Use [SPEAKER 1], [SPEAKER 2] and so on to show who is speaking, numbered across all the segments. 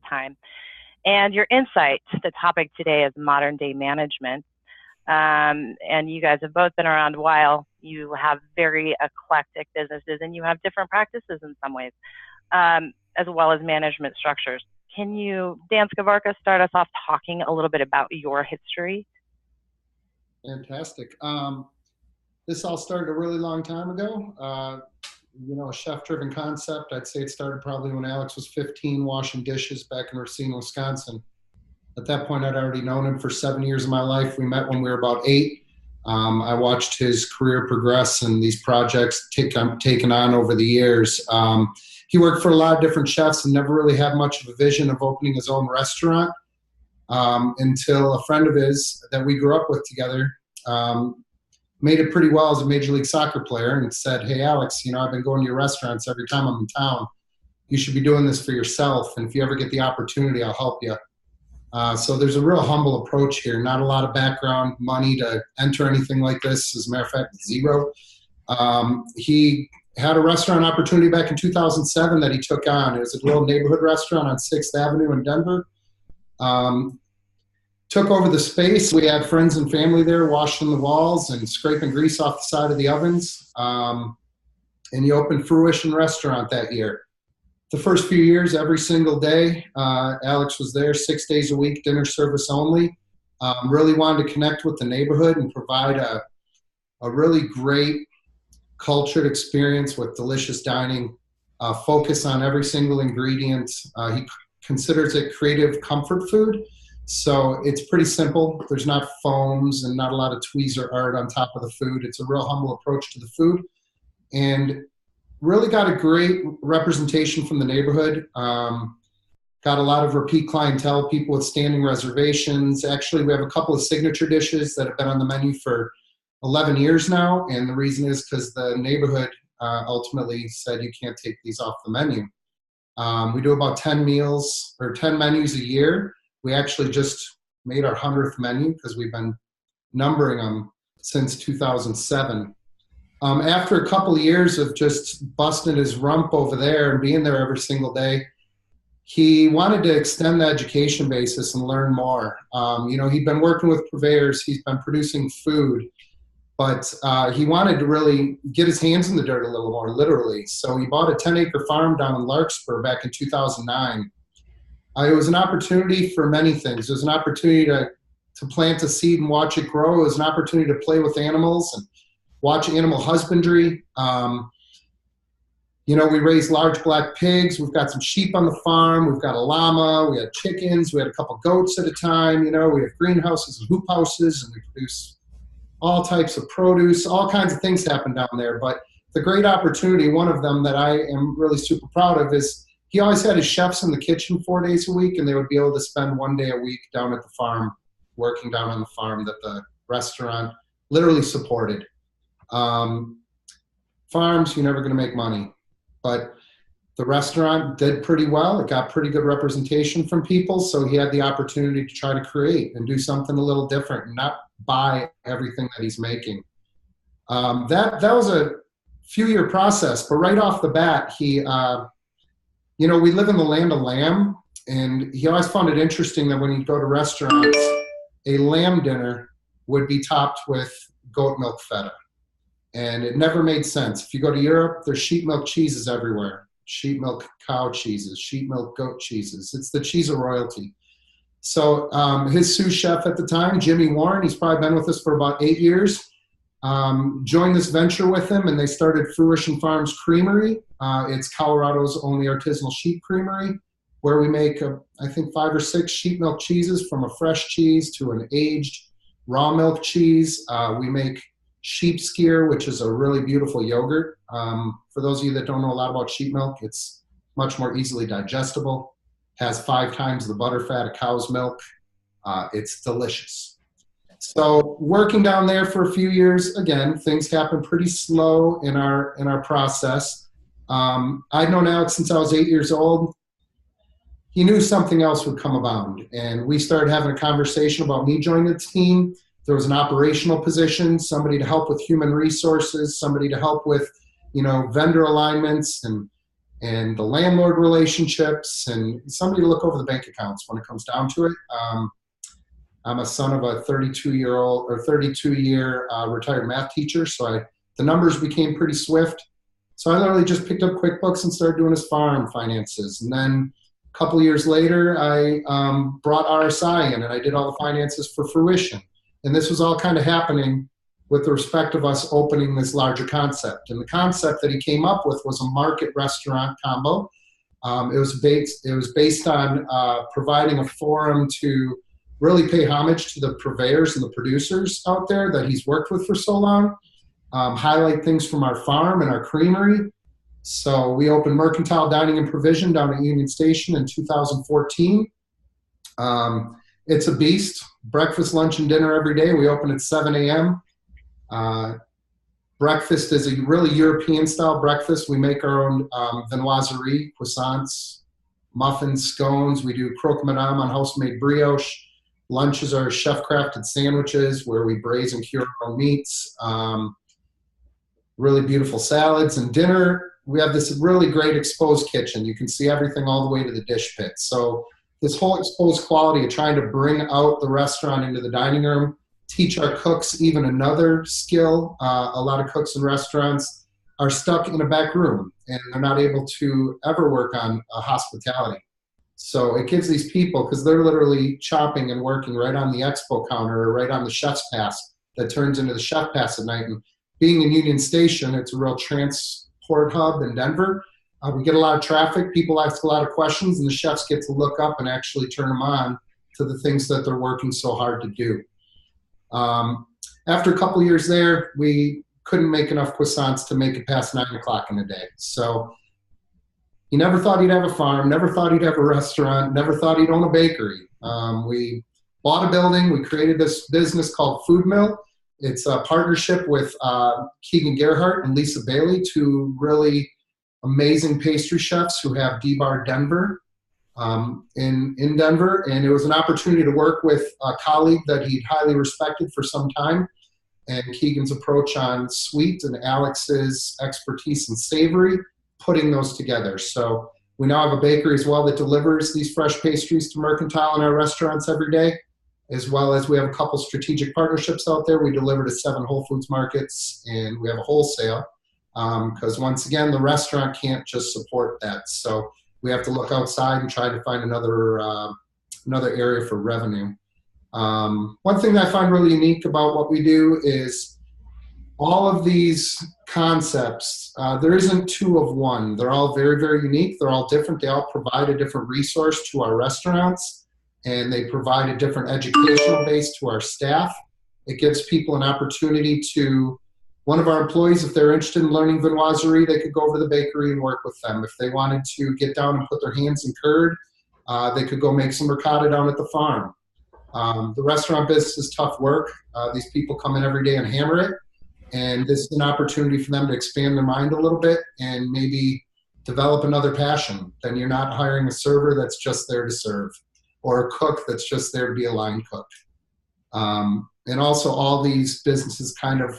[SPEAKER 1] time. And your insight, the topic today is modern day management. And you guys have both been around a while. You have very eclectic businesses and you have different practices in some ways, as well as management structures. Can you, Dan Skvarca, start us off talking a little bit about your history?
[SPEAKER 2] Fantastic. This all started a really long time ago. A chef-driven concept. I'd say it started probably when Alex was 15, washing dishes back in Racine, Wisconsin. At that point, I'd already known him for 7 years of my life. We met when we were about 8. I watched his career progress and these projects taken on over the years. He worked for a lot of different chefs and never really had much of a vision of opening his own restaurant until a friend of his that we grew up with together made it pretty well as a Major League Soccer player and said, "Hey, Alex, I've been going to your restaurants every time I'm in town. You should be doing this for yourself. And if you ever get the opportunity, I'll help you." So there's a real humble approach here. Not a lot of background money to enter anything like this. As a matter of fact, zero. He had a restaurant opportunity back in 2007 that he took on. It was a little neighborhood restaurant on 6th Avenue in Denver. Took over the space. We had friends and family there washing the walls and scraping grease off the side of the ovens. And he opened Fruition Restaurant that year. The first few years, every single day, Alex was there 6 days a week, dinner service only. Really wanted to connect with the neighborhood and provide a really great cultured experience with delicious dining, focus on every single ingredient. He considers it creative comfort food. So it's pretty simple. There's not foams and not a lot of tweezer art on top of the food. It's a real humble approach to the food. And really got a great representation from the neighborhood. Got a lot of repeat clientele, people with standing reservations. Actually, we have a couple of signature dishes that have been on the menu for 11 years now. And the reason is because the neighborhood ultimately said you can't take these off the menu. We do about 10 meals or 10 menus a year. We actually just made our 100th menu because we've been numbering them since 2007. After a couple of years of just busting his rump over there and being there every single day, he wanted to extend the education basis and learn more. He'd been working with purveyors, he's been producing food, but he wanted to really get his hands in the dirt a little more, literally. So he bought a 10-acre farm down in Larkspur back in 2009. It was an opportunity for many things. It was an opportunity to plant a seed and watch it grow. It was an opportunity to play with animals and watch animal husbandry. We raise large black pigs. We've got some sheep on the farm. We've got a llama. We had chickens. We had a couple goats at a time. We have greenhouses and hoop houses, and we produce all types of produce. All kinds of things happen down there. But the great opportunity, one of them that I am really super proud of, is he always had his chefs in the kitchen 4 days a week, and they would be able to spend 1 day a week down at the farm, working down on the farm that the restaurant literally supported. Farms, you're never going to make money, but the restaurant did pretty well. It got pretty good representation from people, so he had the opportunity to try to create and do something a little different and not buy everything that he's making. That was a few-year process, but right off the bat, he we live in the land of lamb, and he always found it interesting that when he'd go to restaurants, a lamb dinner would be topped with goat milk feta. And it never made sense. If you go to Europe, there's sheep milk cheeses everywhere. Sheep milk cow cheeses, sheep milk goat cheeses. It's the cheese of royalty. So his sous chef at the time, Jimmy Warren, he's probably been with us for about 8 years, joined this venture with him, and they started Fruition Farms Creamery. It's Colorado's only artisanal sheep creamery, where we make, I think, 5 or 6 sheep milk cheeses, from a fresh cheese to an aged raw milk cheese. We make sheep skyr, which is a really beautiful yogurt. For those of you that don't know a lot about sheep milk, it's much more easily digestible, has 5 times the butter fat of cow's milk. It's delicious. So working down there for a few years, again, things happen pretty slow in our process. I'd known Alex since I was 8 years old. He knew something else would come abound, and we started having a conversation about me joining the team. There was an operational position, somebody to help with human resources, somebody to help with, vendor alignments. And and the landlord relationships, and somebody to look over the bank accounts when it comes down to it. I'm a son of a 32-year retired math teacher, so the numbers became pretty swift. So I literally just picked up QuickBooks and started doing his farm finances. And then a couple of years later, I brought RSI in and I did all the finances for Fruition. And this was all kind of happening with the respect of us opening this larger concept. And the concept that he came up with was a market restaurant combo. It was based on providing a forum to really pay homage to the purveyors and the producers out there that he's worked with for so long. Highlight things from our farm and our creamery. So we opened Mercantile Dining and Provision down at Union Station in 2014. It's a beast. Breakfast, lunch, and dinner every day. We open at 7 a.m. Breakfast is a really European-style breakfast. We make our own viennoiserie, croissants, muffins, scones. We do croque madame on house-made brioche. Lunches are chef-crafted sandwiches where we braise and cure our own meats. Really beautiful salads. And dinner, we have this really great exposed kitchen. You can see everything all the way to the dish pit. So this whole exposed quality of trying to bring out the restaurant into the dining room, teach our cooks even another skill. A lot of cooks in restaurants are stuck in a back room and they're not able to ever work on hospitality. So it gives these people, because they're literally chopping and working right on the expo counter or right on the chef's pass that turns into the chef pass at night. And being in Union Station, it's a real transport hub in Denver. We get a lot of traffic. People ask a lot of questions, and the chefs get to look up and actually turn them on to the things that they're working so hard to do. After a couple of years there, we couldn't make enough croissants to make it past 9 o'clock in a day. So he never thought he'd have a farm, never thought he'd have a restaurant, never thought he'd own a bakery. We bought a building. We created this business called Food Mill. It's a partnership with Keegan Gerhardt and Lisa Bailey, two really amazing pastry chefs who have D-Bar Denver in Denver. And it was an opportunity to work with a colleague that he'd highly respected for some time, and Keegan's approach on sweet and Alex's expertise in savory, putting those together. So we now have a bakery as well that delivers these fresh pastries to Mercantile in our restaurants every day, as well as we have a couple strategic partnerships out there. We deliver to 7 Whole Foods markets, and we have a wholesale because once again, the restaurant can't just support that. So we have to look outside and try to find another area for revenue. One thing that I find really unique about what we do is all of these concepts, there isn't 2 of one. They're all very, very unique. They're all different. They all provide a different resource to our restaurants, and they provide a different educational base to our staff. It gives people an opportunity to, one of our employees, if they're interested in learning viennoiserie, they could go over to the bakery and work with them. If they wanted to get down and put their hands in curd, they could go make some ricotta down at the farm. The restaurant business is tough work. These people come in every day and hammer it. And this is an opportunity for them to expand their mind a little bit and maybe develop another passion. Then you're not hiring a server that's just there to serve, or a cook that's just there to be a line cook. And also all these businesses kind of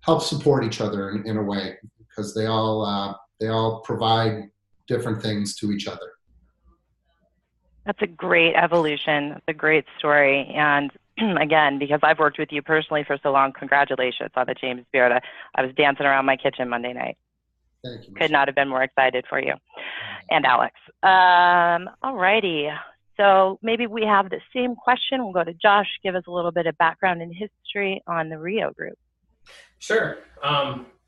[SPEAKER 2] help support each other in a way, because they all provide different things to each other.
[SPEAKER 1] That's a great evolution. That's a great story. And again, because I've worked with you personally for so long, congratulations on the James Beard. I was dancing around my kitchen Monday night.
[SPEAKER 2] Thank you.
[SPEAKER 1] Could not have been more excited for you and Alex. All righty. So maybe we have the same question. We'll go to Josh, give us a little bit of background and history on the Rio Group.
[SPEAKER 3] Sure.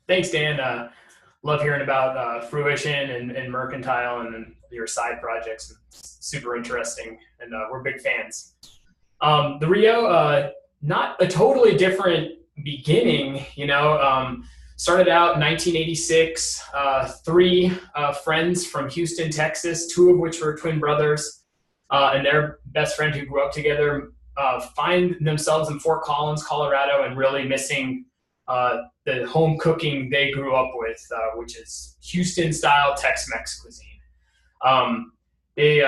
[SPEAKER 3] Thanks, Dan. Love hearing about Fruition and Mercantile and your side projects. It's super interesting, and we're big fans. The Rio, not a totally different beginning, started out in 1986, 3 friends from Houston, Texas, 2 of which were twin brothers, and their best friend who grew up together find themselves in Fort Collins, Colorado, and really missing the home cooking they grew up with, which is Houston-style Tex-Mex cuisine. They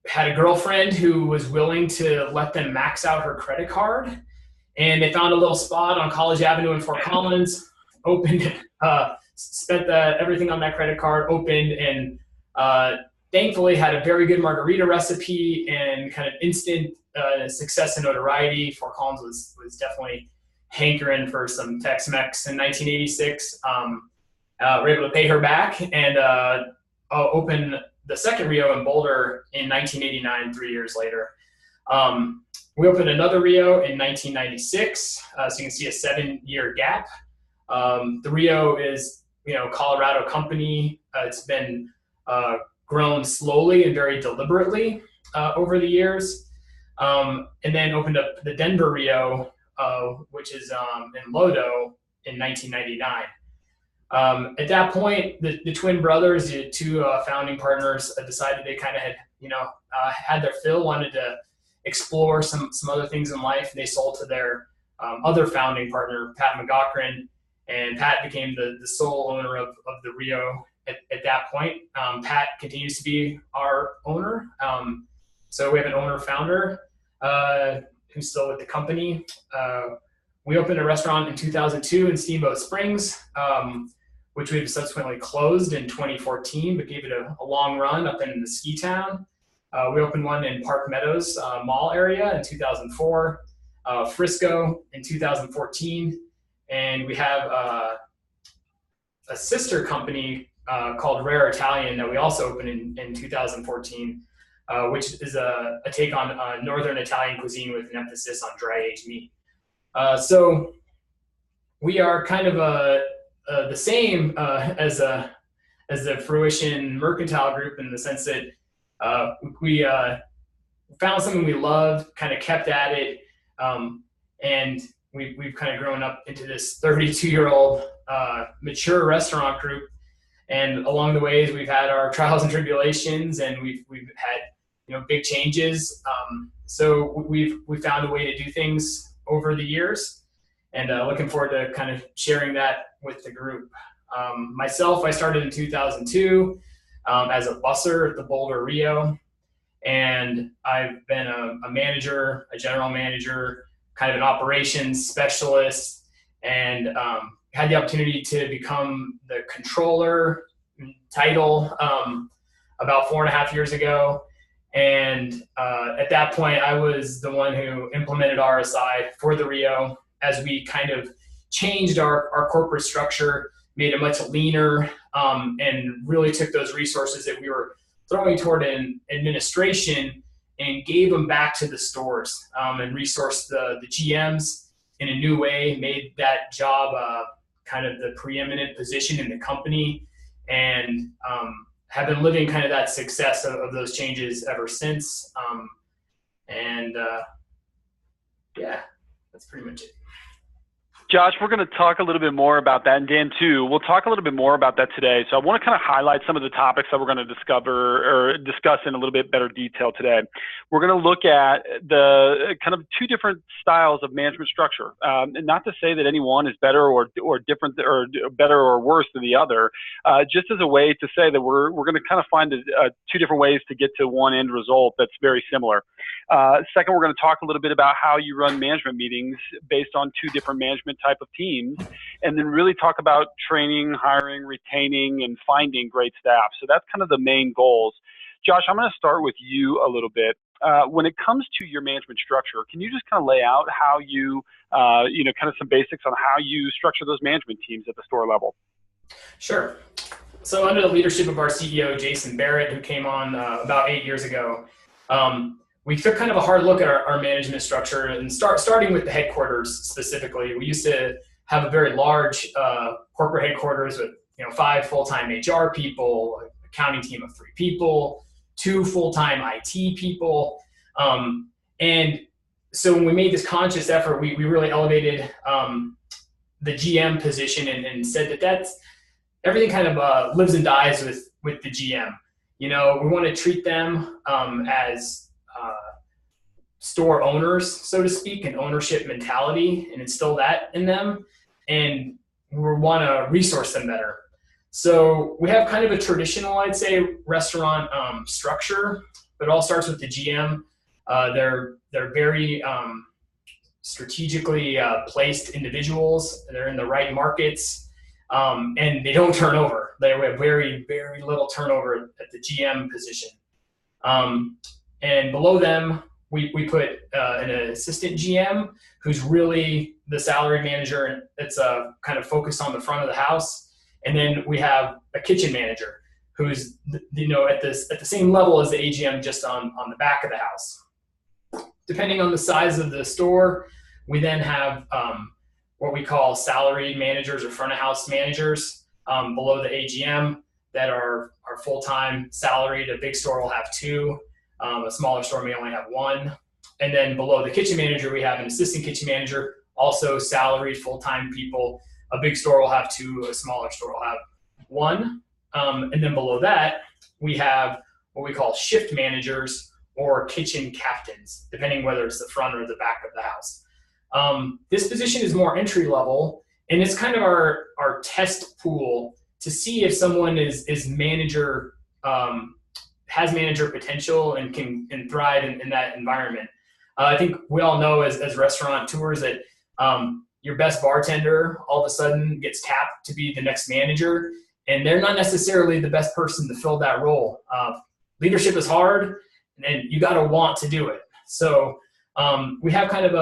[SPEAKER 3] had a girlfriend who was willing to let them max out her credit card, and they found a little spot on College Avenue in Fort Collins, opened spent everything on that credit card, opened, and thankfully had a very good margarita recipe and kind of instant success and notoriety. Fort Collins was definitely hankering for some Tex-Mex in 1986. We're able to pay her back and open the second Rio in Boulder in 1989, 3 years later. We opened another Rio in 1996, so you can see a 7-year gap. The Rio is, Colorado company. It's been grown slowly and very deliberately over the years, and then opened up the Denver Rio, which is in Lodo in 1999. At that point, the twin brothers, the two founding partners, decided they kind of had, had their fill, wanted to explore some other things in life. And they sold to their other founding partner, Pat McGochran, and Pat became the sole owner of the Rio at that point. Pat continues to be our owner. So we have an owner-founder who's still with the company. We opened a restaurant in 2002 in Steamboat Springs, which we've subsequently closed in 2014, but gave it a long run up in the ski town. We opened one in Park Meadows Mall area in 2004, Frisco in 2014, and we have a sister company called Rare Italian that we also opened in 2014, which is a take on Northern Italian cuisine with an emphasis on dry aged meat. So we are kind of the same as the Fruition Mercantile group, in the sense that we found something we loved, kind of kept at it, and we've kind of grown up into this 32-year-old mature restaurant group. And along the ways, we've had our trials and tribulations, and we've had big changes. So we found a way to do things over the years, and looking forward to kind of sharing that with the group. Myself, I started in 2002 as a busser at the Boulder Rio, and I've been a manager, a general manager, kind of an operations specialist, and had the opportunity to become the controller title about 4.5 years ago. And at that point, I was the one who implemented RSI for the Rio as we kind of changed our corporate structure, made it much leaner, and really took those resources that we were throwing toward an administration and gave them back to the stores, and resourced the GMs in a new way, made that job kind of the preeminent position in the company, and have been living kind of that success of those changes ever since. Yeah, that's pretty much it.
[SPEAKER 4] Josh, we're going to talk a little bit more about that, and Dan too. We'll talk a little bit more about that today. So I want to kind of highlight some of the topics that we're going to discuss in a little bit better detail today. We're going to look at the kind of two different styles of management structure. And not to say that any one is better or different or better or worse than the other, just as a way to say that we're going to kind of find two different ways to get to one end result that's very similar. Second, we're going to talk a little bit about how you run management meetings based on two different management type of teams, and then really talk about training, hiring, retaining, and finding great staff. So that's kind of the main goals. Josh, I'm going to start with you a little bit. When it comes to your management structure, can you just kind of lay out how you, kind of some basics on how you structure those management teams at the store level?
[SPEAKER 3] Sure. So under the leadership of our CEO, Jason Barrett, who came on about 8 years ago, we took kind of a hard look at our management structure, and starting with the headquarters specifically. We used to have a very large corporate headquarters with 5 full-time HR people, an accounting team of 3 people, 2 full-time IT people, and so when we made this conscious effort, we really elevated the GM position and said that's everything kind of lives and dies with the GM. We want to treat them as store owners, so to speak, an ownership mentality, and instill that in them, and we want to resource them better. So we have kind of a traditional, I'd say, restaurant structure, but it all starts with the GM. They're very strategically placed individuals. They're in the right markets. and they don't turn over. They have very, very little turnover at the GM position. And below them, we put an assistant GM who's really the salary manager, and it's kind of focused on the front of the house. And then we have a kitchen manager who's at the same level as the AGM, just on the back of the house. Depending on the size of the store, we then have what we call salaried managers or front of house managers below the AGM that are full-time salaried. A big store will have 2. A smaller store may only have 1. And then below the kitchen manager, we have an assistant kitchen manager, also salaried full-time people. A big store will have 2, a smaller store will have 1. And then below that, we have what we call shift managers or kitchen captains, depending whether it's the front or the back of the house. This position is more entry level, and it's kind of our test pool to see if someone is manager, has manager potential and can thrive in that environment. I think we all know as restaurateurs that your best bartender all of a sudden gets tapped to be the next manager, and they're not necessarily the best person to fill that role. Leadership is hard, and you got to want to do it. So we have kind of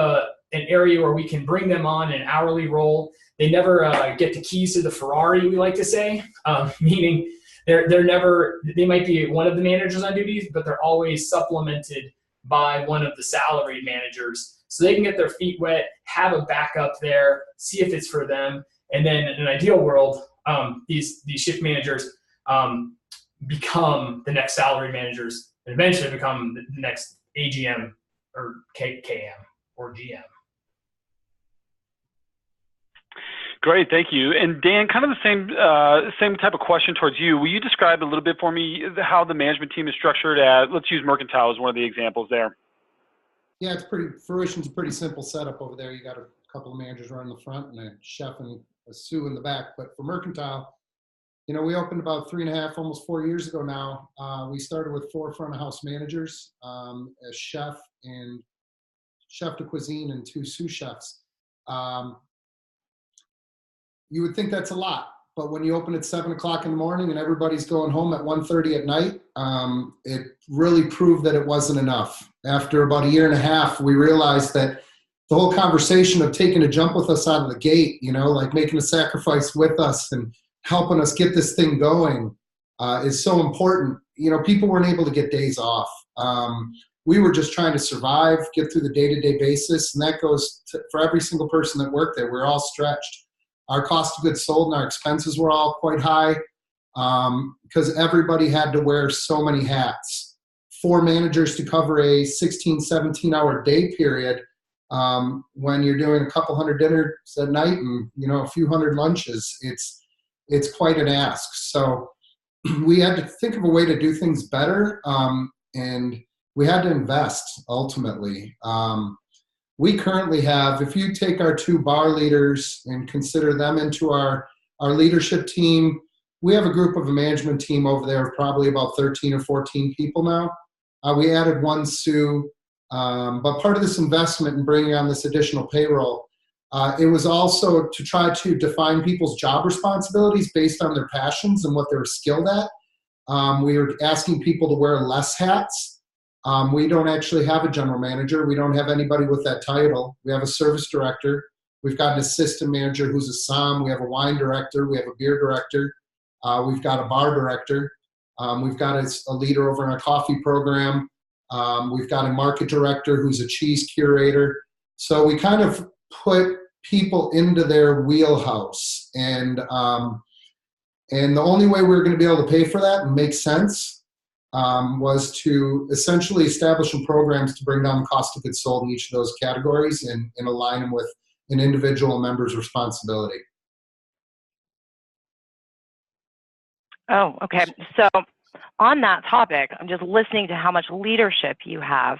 [SPEAKER 3] an area where we can bring them on an hourly role. They never get the keys to the Ferrari, we like to say, meaning they might be one of the managers on duties, but they're always supplemented by one of the salaried managers, so they can get their feet wet, have a backup there, see if it's for them. And then in an ideal world, these shift managers become the next salary managers and eventually become the next AGM or KM or GM.
[SPEAKER 4] Great, thank you. And Dan, kind of the same type of question towards you. Will you describe a little bit for me how the management team is structured at, let's use Mercantile as one of the examples there.
[SPEAKER 2] Yeah, Fruition's a pretty simple setup over there. You got a couple of managers running the front and a chef and a sous in the back. But for Mercantile, we opened about 3.5, almost 4 years ago now. We started with 4 front of house managers, a chef and chef de cuisine and 2 sous chefs. You would think that's a lot, but when you open at 7 o'clock in the morning and everybody's going home at 1:30 at night, it really proved that it wasn't enough. After about 1.5 years, we realized that the whole conversation of taking a jump with us out of the gate, like making a sacrifice with us and helping us get this thing going, is so important. People weren't able to get days off. We were just trying to survive, get through the day-to-day basis, and that goes for every single person that worked there. We're all stretched. Our cost of goods sold and our expenses were all quite high because everybody had to wear so many hats. 4 managers to cover a 16, 17-hour day period when you're doing a couple hundred dinners at night and a few hundred lunches, it's quite an ask. So we had to think of a way to do things better, and we had to invest ultimately. We currently have, if you take our 2 bar leaders and consider them into our leadership team, we have a group of a management team over there of probably about 13 or 14 people now. We added 1 sous, but part of this investment in bringing on this additional payroll, it was also to try to define people's job responsibilities based on their passions and what they were skilled at. We were asking people to wear less hats. We don't actually have a general manager. We don't have anybody with that title. We have a service director. We've got an assistant manager who's a SOM. We have a wine director. We have a beer director. We've got a bar director. We've got a leader over in our coffee program. We've got a market director who's a cheese curator. So we kind of put people into their wheelhouse. And the only way we were going to be able to pay for that and make sense was to essentially establish some programs to bring down the cost of goods sold in each of those categories and align them with an individual member's responsibility.
[SPEAKER 1] Oh, okay. So on that topic, I'm just listening to how much leadership you have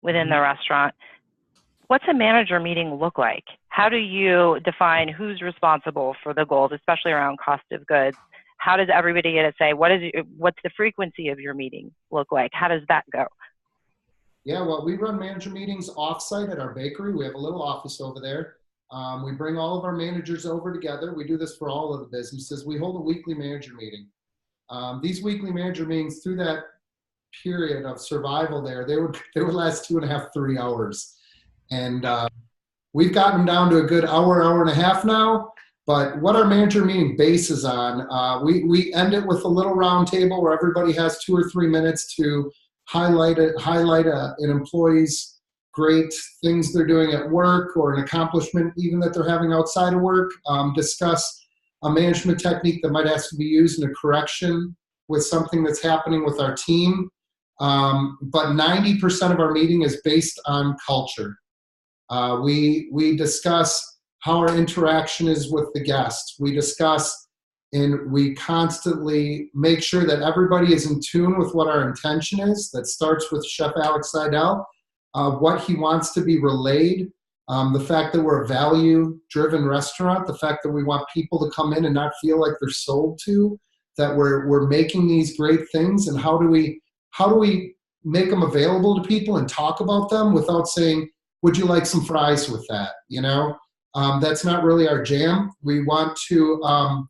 [SPEAKER 1] within the restaurant. What's a manager meeting look like? How do you define who's responsible for the goals, especially around cost of goods? How does everybody get to say, what's the frequency of your meeting look like? How does that go?
[SPEAKER 2] Yeah, well, we run manager meetings offsite at our bakery. We have a little office over there. We bring all of our managers over together. We do this for all of the businesses. We hold a weekly manager meeting. These weekly manager meetings, through that period of survival there, they would last 2.5, 3 hours. And we've gotten them down to a good hour and a half now. But what our manager meeting bases on, we end it with a little round table where everybody has 2 or 3 minutes to highlight an employee's great things they're doing at work, or an accomplishment even that they're having outside of work. Discuss a management technique that might have to be used in a correction with something that's happening with our team. But 90% of our meeting is based on culture. We discuss how our interaction is with the guests. We discuss and we constantly make sure that everybody is in tune with what our intention is. That starts with Chef Alex Seidel, what he wants to be relayed, the fact that we're a value-driven restaurant, the fact that we want people to come in and not feel like they're sold to, that we're making these great things, and how do we make them available to people and talk about them without saying, would you like some fries with that? You know, that's not really our jam. We want to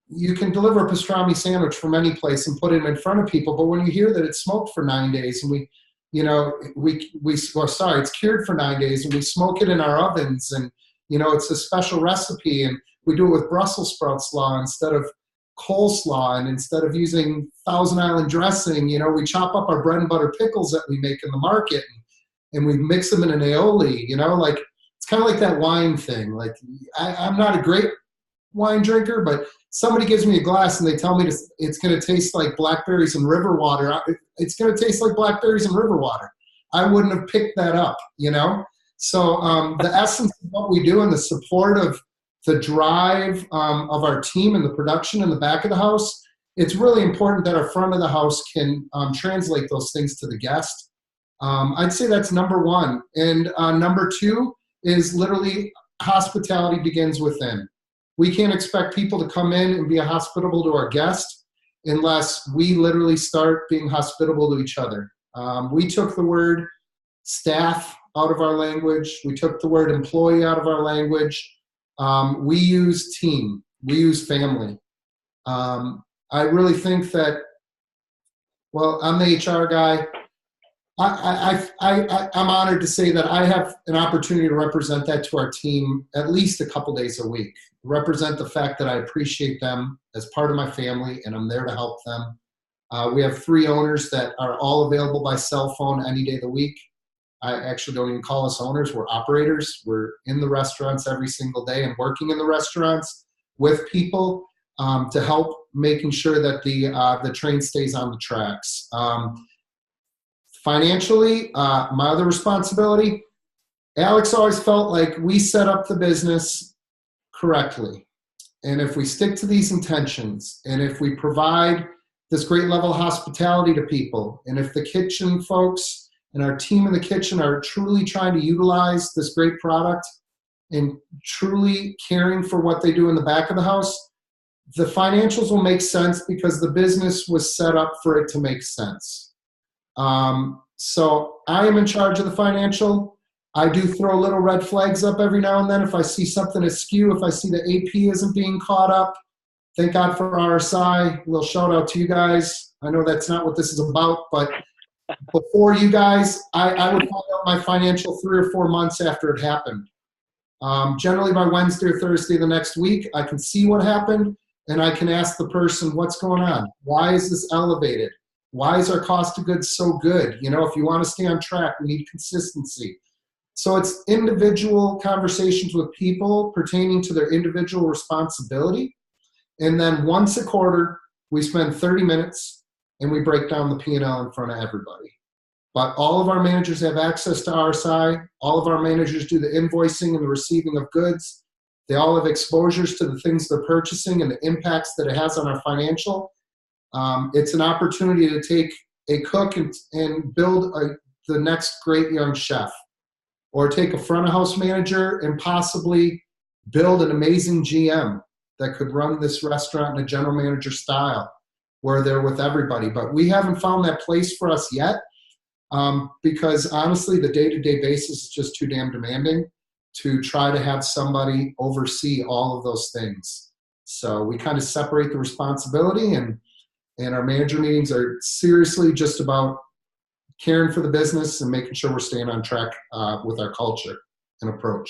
[SPEAKER 2] you can deliver a pastrami sandwich from any place and put it in front of people, but when you hear that it's smoked for 9 days and it's cured for 9 days and we smoke it in our ovens, and it's a special recipe, and we do it with Brussels sprout slaw instead of coleslaw, and instead of using Thousand Island dressing, we chop up our bread and butter pickles that we make in the market and we mix them in an aioli. It's kind of like that wine thing. Like I'm not a great wine drinker, but somebody gives me a glass and they tell me it's going to taste like blackberries and river water. It's going to taste like blackberries and river water. I wouldn't have picked that up, So the essence of what we do and the support of the drive of our team and the production in the back of the house, it's really important that our front of the house can translate those things to the guest. I'd say that's number one. And number two is literally hospitality begins within. We can't expect people to come in and be hospitable to our guests unless we literally start being hospitable to each other. We took the word staff out of our language. We took the word employee out of our language. We use team. We use family. I really think that, well, I'm the HR guy. I'm honored to say that I have an opportunity to represent that to our team at least a couple days a week. Represent the fact that I appreciate them as part of my family and I'm there to help them. We have 3 owners that are all available by cell phone any day of the week. I actually don't even call us owners. We're operators. We're in the restaurants every single day and working in the restaurants with people to help making sure that the train stays on the tracks. Financially, my other responsibility, Alex always felt like we set up the business correctly. And if we stick to these intentions, and if we provide this great level of hospitality to people, and if the kitchen folks and our team in the kitchen are truly trying to utilize this great product and truly caring for what they do in the back of the house, the financials will make sense because the business was set up for it to make sense. So I am in charge of the financial. I do throw little red flags up every now and then. If I see something askew, if I see the AP isn't being caught up, thank God for RSI. A little shout out to you guys. I know that's not what this is about, but before you guys, I would find out my financial 3 or 4 months after it happened. Generally by Wednesday or Thursday the next week, I can see what happened and I can ask the person, what's going on? Why is this elevated? Why is our cost of goods so good? If you want to stay on track, we need consistency. So it's individual conversations with people pertaining to their individual responsibility. And then once a quarter, we spend 30 minutes and we break down the P&L in front of everybody. But all of our managers have access to RSI. All of our managers do the invoicing and the receiving of goods. They all have exposures to the things they're purchasing and the impacts that it has on our financial. It's an opportunity to take a cook and build the next great young chef, or take a front of house manager and possibly build an amazing GM that could run this restaurant in a general manager style where they're with everybody. But we haven't found that place for us yet because honestly, the day-to-day basis is just too damn demanding to try to have somebody oversee all of those things. So we kind of separate the responsibility, and our manager meetings are seriously just about caring for the business and making sure we're staying on track with our culture and approach.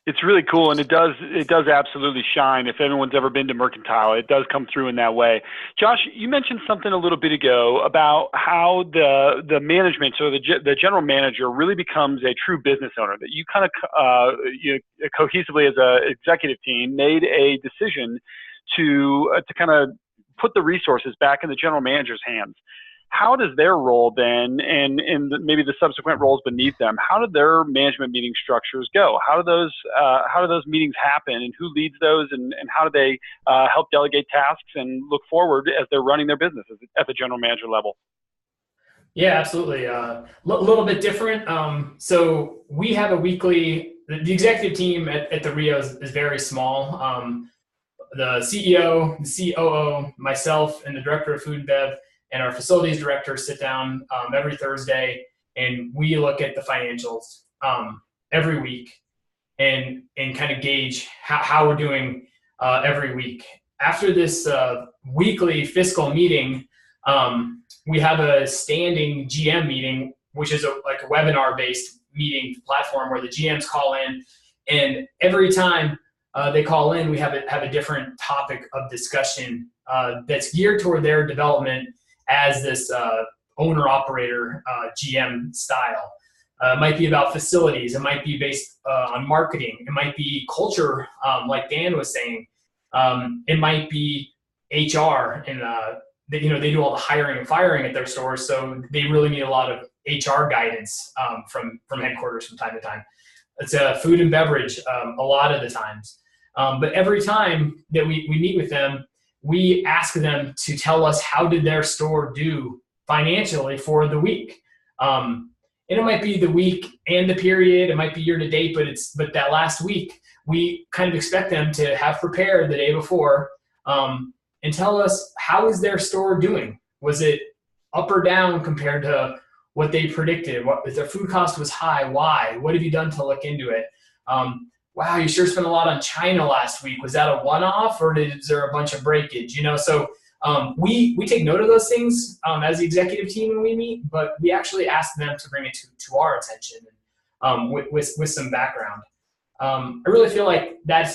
[SPEAKER 4] It's really cool, and it does absolutely shine. If everyone's ever been to Mercantile, it does come through in that way. Josh, you mentioned something a little bit ago about how the management, so the general manager, really becomes a true business owner. That you kind of cohesively as an executive team made a decision to kind of put the resources back in the general manager's hands. How does their role then, and maybe the subsequent roles beneath them, how do their management meeting structures go? How do those meetings happen, and who leads those, and how do they help delegate tasks and look forward as they're running their businesses at the general manager level?
[SPEAKER 3] Yeah, absolutely. A little bit different. So we have a weekly. The executive team at the Rio is very small. The CEO, the COO, myself, and the director of food and bev, and our facilities director sit down every Thursday, and we look at the financials every week and kind of gauge how we're doing every week. After this weekly fiscal meeting, we have a standing GM meeting, which is like a webinar-based meeting platform where the GMs call in, and every time they call in, we have a different topic of discussion that's geared toward their development as this owner-operator GM style. It might be about facilities. It might be based on marketing. It might be culture, like Dan was saying. It might be HR, and they do all the hiring and firing at their stores, so they really need a lot of HR guidance from headquarters from time to time. It's food and beverage a lot of the times. But every time that we meet with them, we ask them to tell us how did their store do financially for the week. And it might be the week and the period, it might be year to date, but that last week, we kind of expect them to have prepared the day before and tell us how is their store doing. Was it up or down compared to what they predicted? If their food cost was high, why? What have you done to look into it? Wow, you sure spent a lot on China last week. Was that a one-off, or is there a bunch of breakage? So we take note of those things as the executive team when we meet, but we actually ask them to bring it to our attention with some background. I really feel like that's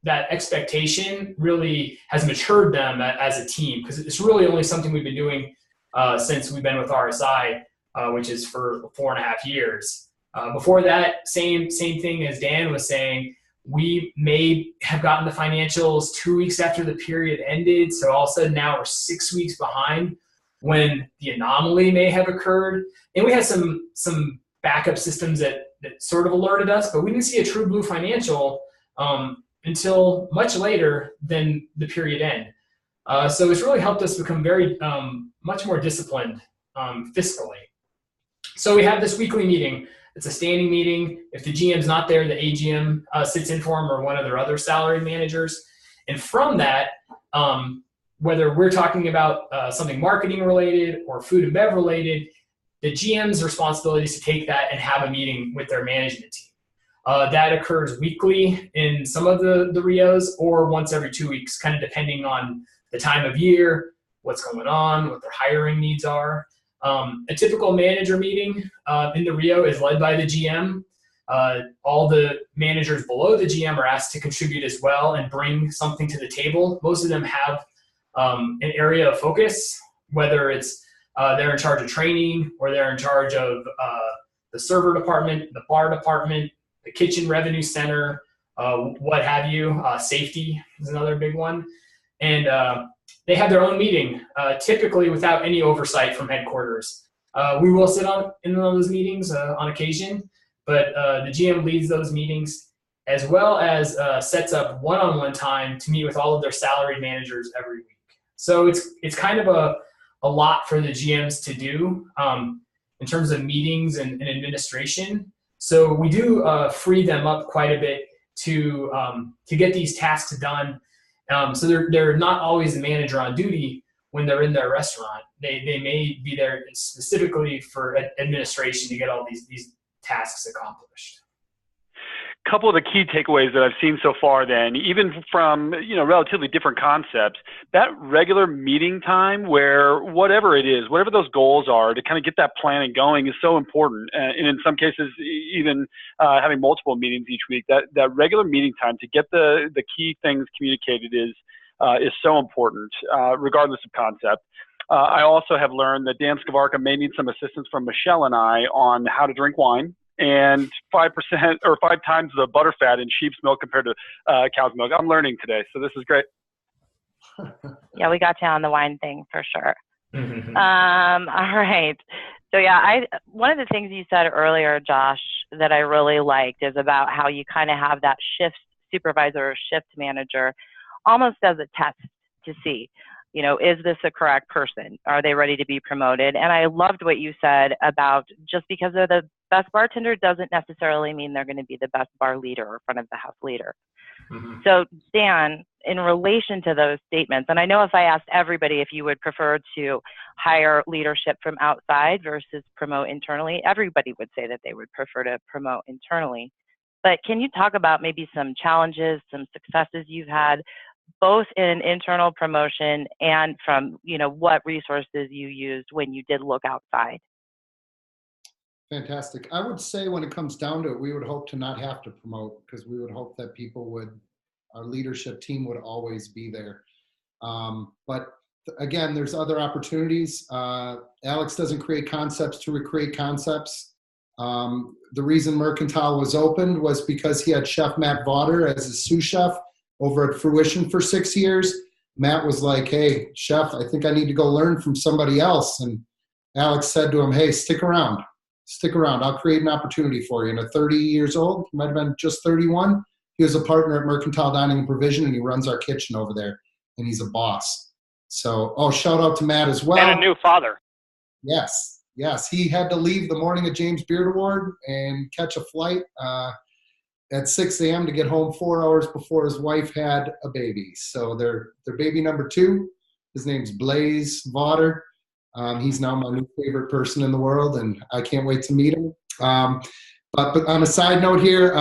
[SPEAKER 3] that expectation really has matured them as a team, because it's really only something we've been doing since we've been with RSI, which is for 4.5 years. Before that, same thing as Dan was saying, we may have gotten the financials 2 weeks after the period ended. So all of a sudden now we're 6 weeks behind when the anomaly may have occurred. And we had some backup systems that sort of alerted us, but we didn't see a true blue financial until much later than the period end. So it's really helped us become very much more disciplined fiscally. So we have this weekly meeting. It's a standing meeting. If the GM's not there, the AGM sits in for him or one of their other salary managers. And from that, whether we're talking about something marketing related or food and bev related, the GM's responsibility is to take that and have a meeting with their management team. That occurs weekly in some of the Rios, or once every 2 weeks, kind of depending on the time of year, what's going on, what their hiring needs are. A typical manager meeting in the Rio is led by the GM. All the managers below the GM are asked to contribute as well and bring something to the table. Most of them have an area of focus, whether it's they're in charge of training, or they're in charge of the server department, the bar department, the kitchen revenue center, what have you. Safety is another big one. And they have their own meeting, typically without any oversight from headquarters. We will sit in those meetings on occasion, but the GM leads those meetings, as well as sets up one-on-one time to meet with all of their salary managers every week. So it's kind of a lot for the GMs to do in terms of meetings and administration. So we do free them up quite a bit to get these tasks done. So they're not always the manager on duty when they're in their restaurant. They may be there specifically for administration to get all these tasks accomplished.
[SPEAKER 4] couple of the key takeaways that I've seen so far then, even from, relatively different concepts, that regular meeting time where whatever it is, whatever those goals are, to kind of get that planning going is so important. And in some cases, even having multiple meetings each week, that regular meeting time to get the key things communicated is so important, regardless of concept. I also have learned that Dan Skvarca may need some assistance from Michele and I on how to drink wine, and 5% or 5 times the butter fat in sheep's milk compared to cow's milk. I'm learning today, so this is great.
[SPEAKER 1] Yeah, we got you on the wine thing for sure.
[SPEAKER 3] Mm-hmm.
[SPEAKER 1] All right. So yeah, one of the things you said earlier, Josh, that I really liked is about how you kind of have that shift supervisor or shift manager almost as a test to see, is this a correct person? Are they ready to be promoted? And I loved what you said about just because they're the best bartender doesn't necessarily mean they're going to be the best bar leader or front of the house leader. Mm-hmm. So Dan, in relation to those statements, and I know if I asked everybody if you would prefer to hire leadership from outside versus promote internally, everybody would say that they would prefer to promote internally. But can you talk about maybe some challenges, some successes you've had, both in internal promotion and from, what resources you used when you did look outside?
[SPEAKER 2] Fantastic. I would say when it comes down to it, we would hope to not have to promote, because we would hope that our leadership team would always be there. But again, there's other opportunities. Alex doesn't create concepts to recreate concepts. The reason Mercantile was opened was because he had Chef Matt Vaughter as his sous chef over at Fruition for 6 years. Matt was like, "Hey, chef, I think I need to go learn from somebody else." And Alex said to him, "Hey, stick around. I'll create an opportunity for you." And at 30 years old, he might have been just 31, he was a partner at Mercantile Dining and Provision, and he runs our kitchen over there, and he's a boss. So, shout out to Matt as well.
[SPEAKER 5] And a new father.
[SPEAKER 2] Yes. He had to leave the morning of James Beard Award and catch a flight at 6 a.m. to get home 4 hours before his wife had a baby. So their baby number 2, his name's Blaze Vaughter. He's now my new favorite person in the world, and I can't wait to meet him. But on a side note here,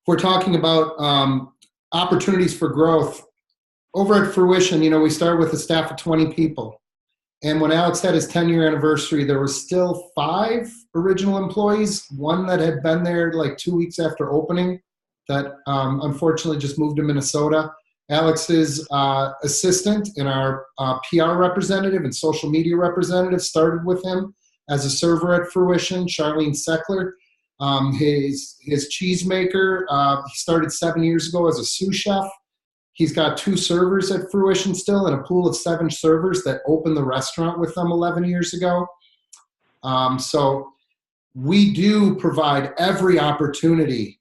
[SPEAKER 2] we're talking about opportunities for growth. Over at Fruition, we started with a staff of 20 people. And when Alex had his 10-year anniversary, there was still 5 original employees, one that had been there like 2 weeks after opening that unfortunately just moved to Minnesota. Alex's assistant and our PR representative and social media representative started with him as a server at Fruition, Charlene Seckler. His cheesemaker, he started 7 years ago as a sous chef. He's got 2 servers at Fruition still and a pool of 7 servers that opened the restaurant with them 11 years ago. So we do provide every opportunity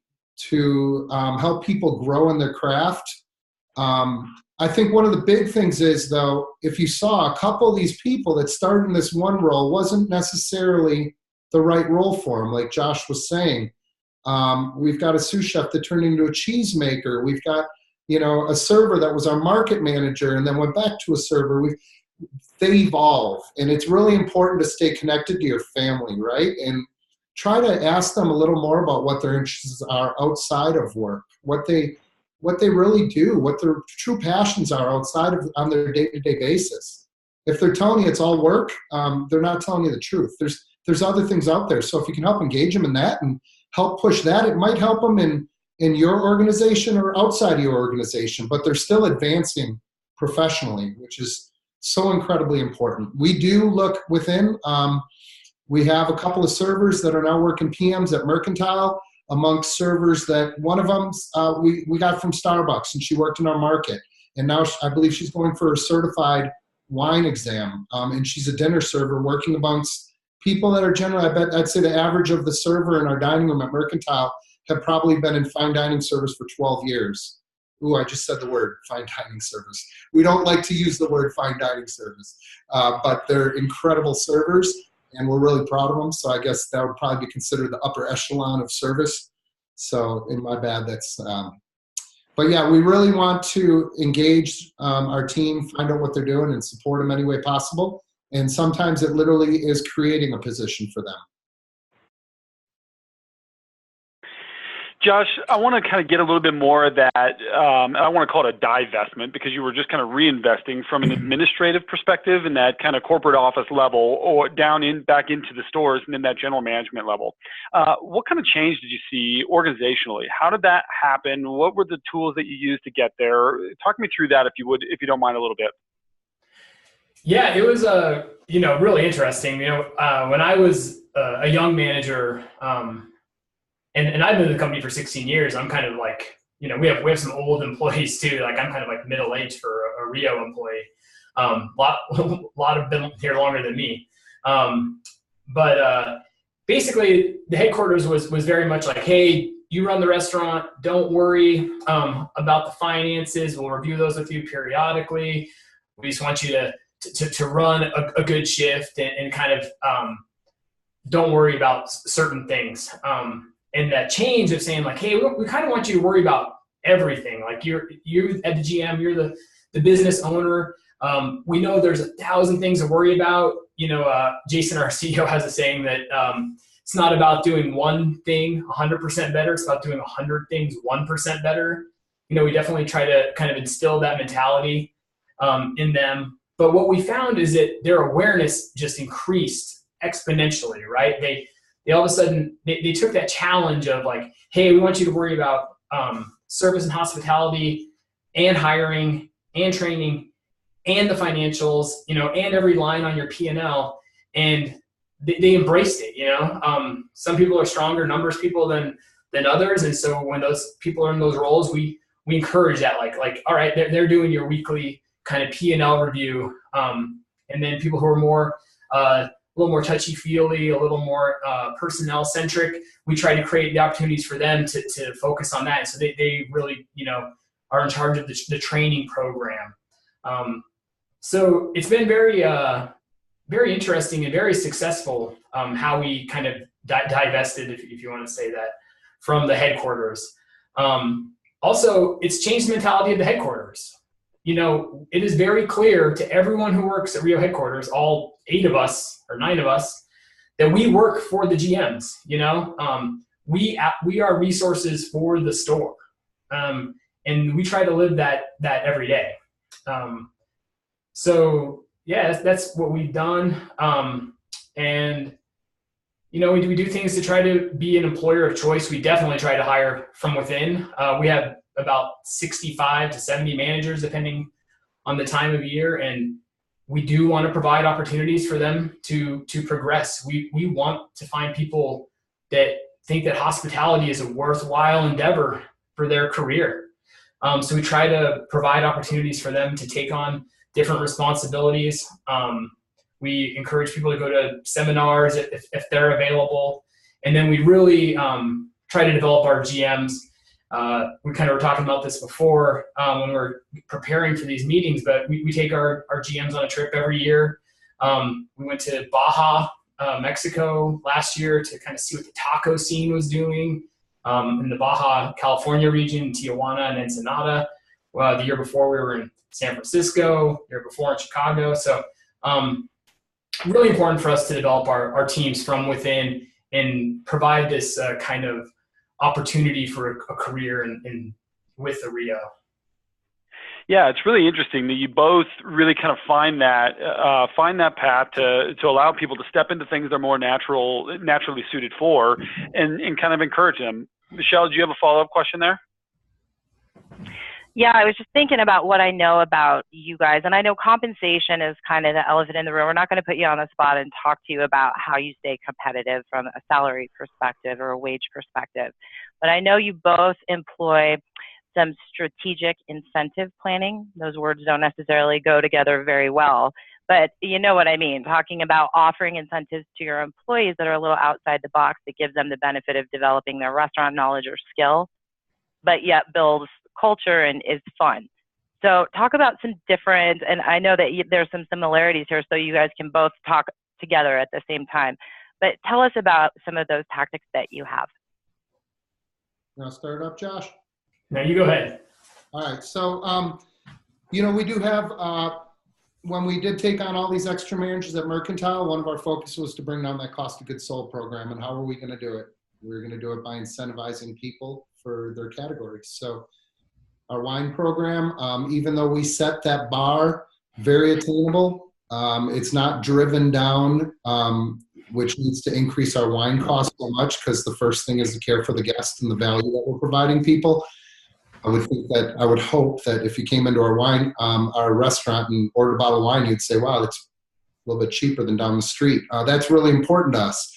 [SPEAKER 2] to help people grow in their craft. I think one of the big things is, though, if you saw a couple of these people that started in this one role wasn't necessarily the right role for them, like Josh was saying. We've got a sous chef that turned into a cheesemaker. We've got a server that was our market manager and then went back to a server. They evolve, and it's really important to stay connected to your family, right? And try to ask them a little more about what their interests are outside of work, what they really do, what their true passions are on their day-to-day basis. If they're telling you it's all work, they're not telling you the truth. There's other things out there. So if you can help engage them in that and help push that, it might help them in your organization or outside of your organization, but they're still advancing professionally, which is so incredibly important. We do look within. We have a couple of servers that are now working PMs at Mercantile, amongst servers that one of them we got from Starbucks, and she worked in our market. And now I believe she's going for a certified wine exam, and she's a dinner server working amongst people that are generally, I'd say the average of the server in our dining room at Mercantile have probably been in fine dining service for 12 years. Ooh, I just said the word, fine dining service. We don't like to use the word fine dining service, but they're incredible servers, and we're really proud of them. So I guess that would probably be considered the upper echelon of service. So in my bad, that's, but yeah, we really want to engage our team, find out what they're doing, and support them any way possible. And sometimes it literally is creating a position for them.
[SPEAKER 4] Josh, I want to kind of get a little bit more of that. I want to call it a divestment because you were just kind of reinvesting from an administrative perspective in that kind of corporate office level or back into the stores and then that general management level. What kind of change did you see organizationally? How did that happen? What were the tools that you used to get there? Talk me through that if you don't mind a little bit.
[SPEAKER 3] Yeah, it was really interesting. When I was a young manager, and I've been in the company for 16 years. I'm kind of like, we have some old employees too. Like I'm kind of like middle aged for a Rio employee. Lot of been here longer than me. But basically the headquarters was very much like, hey, you run the restaurant. Don't worry about the finances. We'll review those with you periodically. We just want you to run a good shift and kind of don't worry about certain things. And that change of saying like, hey, we kind of want you to worry about everything. Like you're at the GM, you're the business owner. We know there's 1,000 things to worry about. Jason, our CEO, has a saying that it's not about doing one thing 100% better. It's about doing 100 things 1% better. We definitely try to kind of instill that mentality in them. But what we found is that their awareness just increased exponentially, right? They all of a sudden, they took that challenge of like, hey, we want you to worry about service and hospitality and hiring and training and the financials, and every line on your P&L. And they embraced it, Some people are stronger numbers people than others. And so when those people are in those roles, we encourage that, like, all right, they're doing your weekly kind of P&L review. And then people who are more, a little more touchy-feely, a little more personnel-centric, we try to create the opportunities for them to focus on that. And so they really, are in charge of the training program. So it's been very, very interesting and very successful how we kind of divested, if you want to say that, from the headquarters. Also, it's changed the mentality of the headquarters. It is very clear to everyone who works at Rio headquarters, all 8 of us or 9 of us, that we work for the GMs. We are resources for the store, and we try to live that every day. So yeah, that's what we've done. And we do things to try to be an employer of choice. We definitely try to hire from within. We have about 65 to 70 managers, depending on the time of year. And we do want to provide opportunities for them to progress. We want to find people that think that hospitality is a worthwhile endeavor for their career. So we try to provide opportunities for them to take on different responsibilities. We encourage people to go to seminars if they're available. And then we really try to develop our GMs. We kind of were talking about this before when we're preparing for these meetings, but we take our GMs on a trip every year. We went to Baja, Mexico last year to kind of see what the taco scene was doing in the Baja, California region, Tijuana and Ensenada. The year before we were in San Francisco, the year before in Chicago. So really important for us to develop our teams from within and provide this kind of opportunity for a career with the Rio.
[SPEAKER 4] Yeah, it's really interesting that you both really kind of find that path to allow people to step into things they're more naturally suited for, and kind of encourage them. Michele, do you have a follow-up question there?
[SPEAKER 1] Yeah, I was just thinking about what I know about you guys, and I know compensation is kind of the elephant in the room. We're not going to put you on the spot and talk to you about how you stay competitive from a salary perspective or a wage perspective, but I know you both employ some strategic incentive planning. Those words don't necessarily go together very well, but you know what I mean, talking about offering incentives to your employees that are a little outside the box that gives them the benefit of developing their restaurant knowledge or skill, but yet builds culture and is fun. So talk about some different, and I know that there's some similarities here, so you guys can both talk together at the same time, but tell us about some of those tactics that you have.
[SPEAKER 2] You want to start up, Josh?
[SPEAKER 3] No, you go ahead.
[SPEAKER 2] All right. So, we do have, when we did take on all these extra managers at Mercantile, one of our focus was to bring down that cost of goods sold program. And how are we going to do it? We're going to do it by incentivizing people for their categories. So our wine program, even though we set that bar very attainable, it's not driven down, which needs to increase our wine cost so much, because the first thing is to care for the guest and the value that we're providing people. I would hope that if you came into our restaurant and ordered a bottle of wine, you'd say, wow, that's a little bit cheaper than down the street. That's really important to us.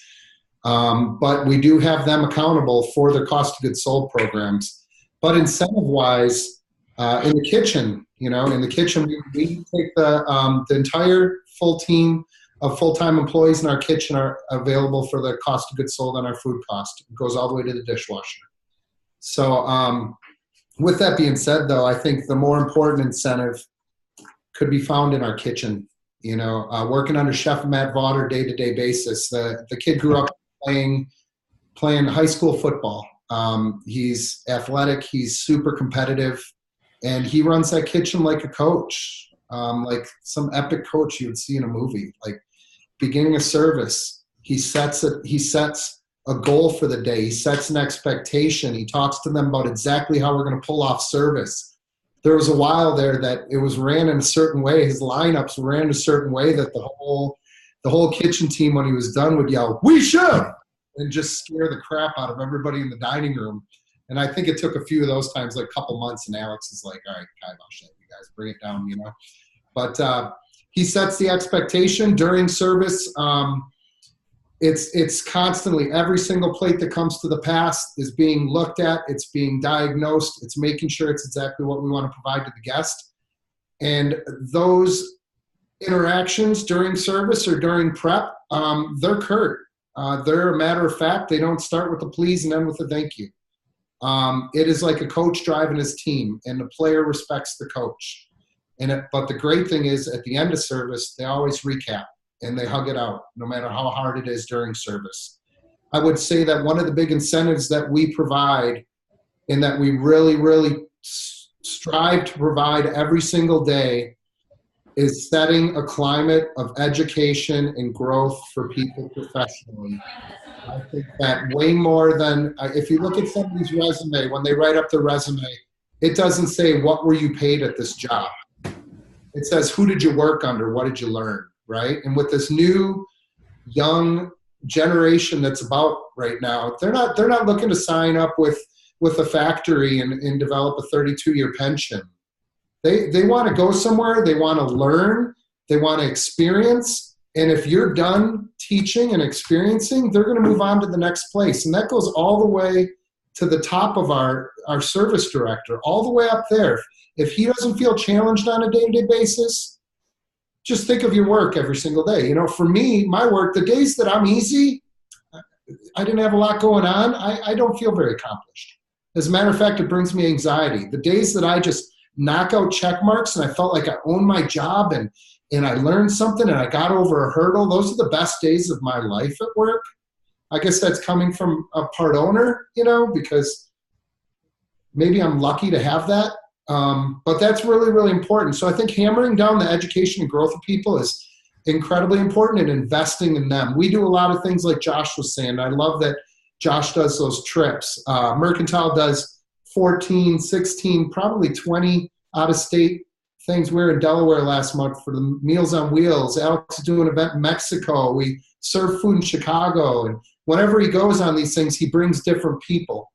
[SPEAKER 2] But we do have them accountable for their cost of goods sold programs. But incentive-wise, in the kitchen, we take the entire full team of full-time employees in our kitchen are available for the cost of goods sold on our food cost. It goes all the way to the dishwasher. So with that being said, though, I think the more important incentive could be found in our kitchen. Working under Chef Matt Vaughter day-to-day basis. The kid grew up playing high school football. He's athletic. He's super competitive. And he runs that kitchen like a coach, like some epic coach you would see in a movie. Like beginning a service, he sets a goal for the day. He sets an expectation. He talks to them about exactly how we're going to pull off service. There was a while there that it was ran in a certain way. His lineups ran a certain way that the whole kitchen team, when he was done, would yell, "We should!" and just scare the crap out of everybody in the dining room. And I think it took a few of those times, like a couple months, and Alex is like, all right, you guys, bring it down, But he sets the expectation during service. It's constantly, every single plate that comes to the pass is being looked at. It's being diagnosed. It's making sure it's exactly what we want to provide to the guest. And those interactions during service or during prep, they're curt. They're a matter of fact. They don't start with a please and end with a thank you. It is like a coach driving his team, and the player respects the coach. But the great thing is, at the end of service, they always recap and they hug it out, no matter how hard it is during service. I would say that one of the big incentives that we provide, and that we really, really strive to provide every single day, is setting a climate of education and growth for people professionally. I think that way more than, if you look at somebody's resume, when they write up their resume, it doesn't say, what were you paid at this job? It says, who did you work under? What did you learn, right? And with this new young generation that's about right now, they're not looking to sign up with a factory and develop a 32-year pension. They want to go somewhere, they want to learn, they want to experience, and if you're done teaching and experiencing, they're going to move on to the next place. And that goes all the way to the top of our service director, all the way up there. If he doesn't feel challenged on a day-to-day basis, just think of your work every single day. For me, my work, the days that I'm easy, I didn't have a lot going on, I don't feel very accomplished. As a matter of fact, it brings me anxiety. The days that I just knock out check marks and I felt like I owned my job and I learned something and I got over a hurdle, those are the best days of my life at work. I guess that's coming from a part owner, because maybe I'm lucky to have that. But that's really, really important. So I think hammering down the education and growth of people is incredibly important, and investing in them. We do a lot of things like Josh was saying. I love that Josh does those trips. Mercantile does 14, 16, probably 20 out-of-state things. We were in Delaware last month for the Meals on Wheels. Alex is doing an event in Mexico. We serve food in Chicago. And whenever he goes on these things, he brings different people.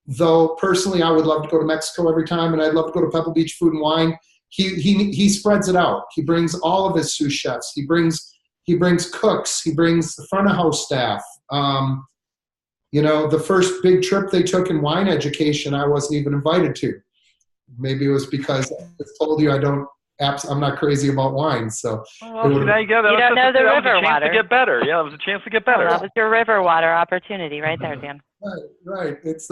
[SPEAKER 2] Though personally, I would love to go to Mexico every time, and I'd love to go to Pebble Beach Food and Wine. He spreads it out. He brings all of his sous chefs. He brings cooks. He brings the front of house staff. The first big trip they took in wine education, I wasn't even invited to. Maybe it was because I told you I'm not crazy about wine. So
[SPEAKER 4] now you don't know the river water. To get better. Yeah, it was a chance to get better.
[SPEAKER 1] Well, that was your river water opportunity right there, Dan.
[SPEAKER 2] Right. It's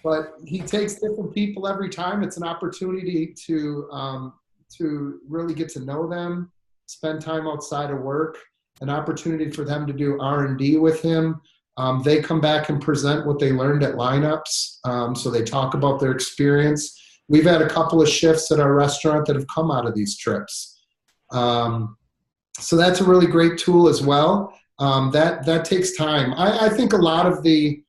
[SPEAKER 2] but he takes different people every time. It's an opportunity to really get to know them, spend time outside of work, an opportunity for them to do R&D with him. They come back and present what they learned at lineups. So they talk about their experience. We've had a couple of shifts at our restaurant that have come out of these trips. So that's a really great tool as well. That takes time. I think a lot of the